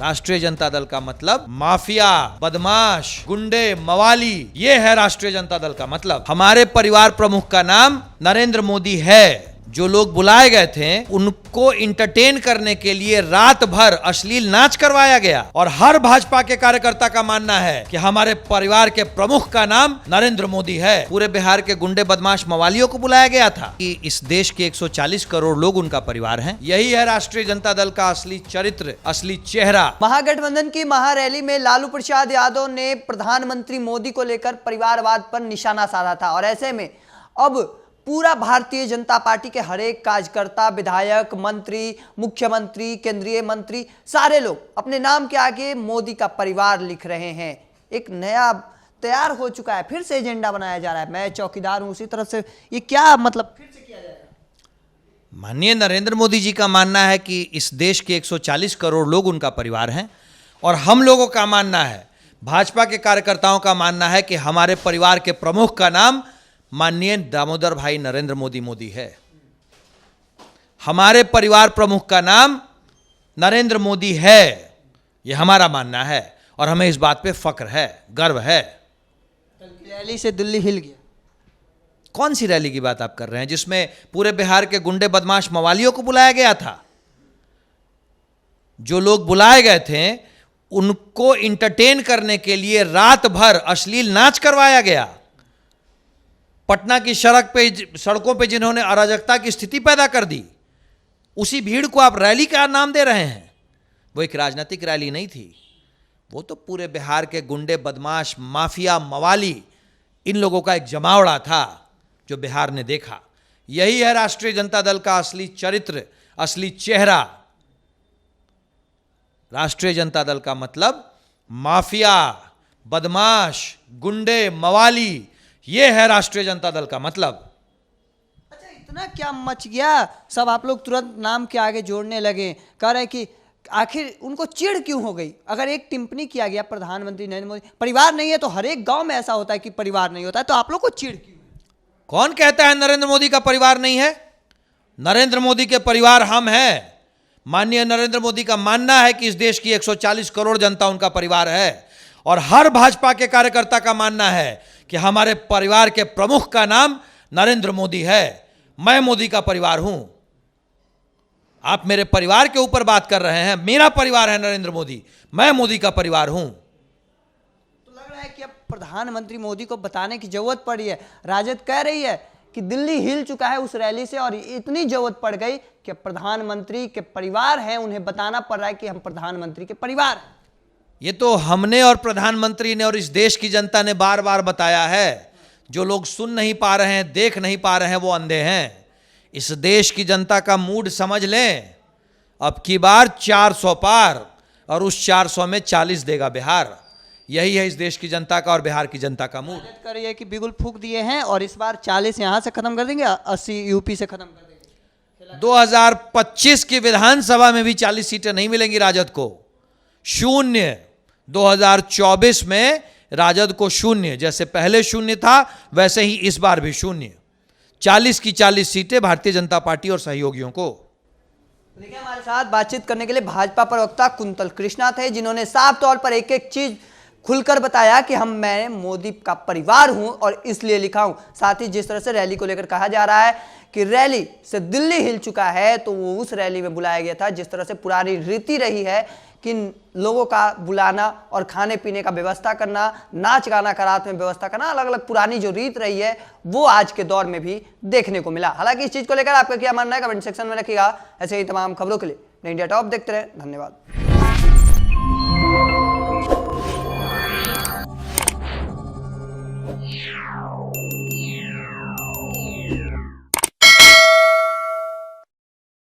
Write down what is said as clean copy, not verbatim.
राष्ट्रीय जनता दल का मतलब माफिया, बदमाश, गुंडे, मवाली, ये है राष्ट्रीय जनता दल का मतलब। हमारे परिवार प्रमुख का नाम नरेंद्र मोदी है। जो लोग बुलाए गए थे उनको इंटरटेन करने के लिए रात भर अश्लील नाच करवाया गया और हर भाजपा के कार्यकर्ता का मानना है कि हमारे परिवार के प्रमुख का नाम नरेंद्र मोदी है। पूरे बिहार के गुंडे, बदमाश, मवालियों को बुलाया गया था कि इस देश के 140 करोड़ लोग उनका परिवार हैं। यही है राष्ट्रीय जनता दल का असली चरित्र, असली चेहरा। महागठबंधन की महारैली में लालू प्रसाद यादव ने प्रधानमंत्री मोदी को लेकर परिवारवाद पर निशाना साधा था और ऐसे में अब पूरा भारतीय जनता पार्टी के हर एक कार्यकर्ता, विधायक, मंत्री, मुख्यमंत्री, केंद्रीय मंत्री, सारे लोग अपने नाम के आगे मोदी का परिवार लिख रहे हैं। एक नया तैयार हो चुका है, फिर से एजेंडा बनाया जा रहा है। मैं चौकीदार हूं, उसी तरफ से ये क्या मतलब फिर से किया जाएगा? माननीय नरेंद्र मोदी जी का मानना है कि इस देश के 140 करोड़ लोग उनका परिवार हैं और हम लोगों का मानना है, भाजपा के कार्यकर्ताओं का मानना है कि हमारे परिवार के प्रमुख का नाम माननीय दामोदर भाई नरेंद्र मोदी है। हमारे परिवार प्रमुख का नाम नरेंद्र मोदी है, यह हमारा मानना है और हमें इस बात पे फक्र है, गर्व है। रैली से दिल्ली हिल गया। कौन सी रैली की बात आप कर रहे हैं जिसमें पूरे बिहार के गुंडे, बदमाश, मवालियों को बुलाया गया था? जो लोग बुलाए गए थे उनको इंटरटेन करने के लिए रात भर अश्लील नाच करवाया गया। पटना की सड़कों पे जिन्होंने अराजकता की स्थिति पैदा कर दी, उसी भीड़ को आप रैली का नाम दे रहे हैं। वो एक राजनीतिक रैली नहीं थी, वो तो पूरे बिहार के गुंडे, बदमाश, माफिया, मवाली, इन लोगों का एक जमावड़ा था जो बिहार ने देखा। यही है राष्ट्रीय जनता दल का असली चरित्र, असली चेहरा। राष्ट्रीय जनता दल का मतलब माफिया, बदमाश, गुंडे, मवाली, ये है राष्ट्रीय जनता दल का मतलब। अच्छा, इतना क्या मच गया, सब आप लोग तुरंत नाम के आगे जोड़ने लगे, कह रहे कि आखिर उनको चिढ़ क्यों हो गई? अगर एक टिप्पणी किया गया प्रधानमंत्री नरेंद्र मोदी परिवार नहीं है, तो हर एक गांव में ऐसा होता है कि परिवार नहीं होता है, तो आप लोग को चिढ़ क्यों? कौन कहता है नरेंद्र मोदी का परिवार नहीं है? नरेंद्र मोदी के परिवार हम हैं। माननीय नरेंद्र मोदी का मानना है कि इस देश की 140 करोड़ जनता उनका परिवार है और हर भाजपा के कार्यकर्ता का मानना है कि हमारे परिवार के प्रमुख का नाम नरेंद्र मोदी है। मैं मोदी का परिवार हूं। आप मेरे परिवार के ऊपर बात कर रहे हैं। मेरा परिवार है नरेंद्र मोदी, मैं मोदी का परिवार हूं। तो लग रहा है कि अब प्रधानमंत्री मोदी को बताने की जरूरत पड़ी है। राजद कह रही है कि दिल्ली हिल चुका है उस रैली से और इतनी जरूरत पड़ गई कि प्रधानमंत्री के परिवार हैं, उन्हें बताना पड़ रहा है कि हम प्रधानमंत्री के परिवार हैं। ये तो हमने और प्रधानमंत्री ने और इस देश की जनता ने बार बार बताया है। जो लोग सुन नहीं पा रहे हैं, देख नहीं पा रहे हैं, वो अंधे हैं। इस देश की जनता का मूड समझ लें। अब की बार 400 पार और उस 400 में 40 देगा बिहार। यही है इस देश की जनता का और बिहार की जनता का मूड। कर रही है कि बिगुल फूंक दिए हैं और इस बार 40 यहां से खत्म कर देंगे, 80 यूपी से खत्म कर देंगे। 2025 की विधानसभा में भी 40 सीटें नहीं मिलेंगी राजद को। शून्य। 2024 में राजद को शून्य, जैसे पहले शून्य था वैसे ही इस बार भी शून्य। 40 की 40 सीटें भारतीय जनता पार्टी और सहयोगियों को। देखिए, हमारे साथ बातचीत करने के लिए भाजपा प्रवक्ता कुंतल कृष्णा थे, जिन्होंने साफ तौर पर एक एक चीज खुलकर बताया कि मैं मोदी का परिवार हूं और इसलिए लिखा हूं। साथ ही जिस तरह से रैली को लेकर कहा जा रहा है कि रैली से दिल्ली हिल चुका है, तो वो उस रैली में बुलाया गया था जिस तरह से पुरानी रीति रही है कि लोगों का बुलाना और खाने पीने का व्यवस्था करना, नाच गाना का रात में व्यवस्था करना, अलग अलग पुरानी जो रीत रही है वो आज के दौर में भी देखने को मिला। हालांकि इस चीज को लेकर आपका क्या मानना है कमेंट सेक्शन में रखिएगा। ऐसे ही तमाम खबरों के लिए इंडिया टॉप देखते रहे। धन्यवाद।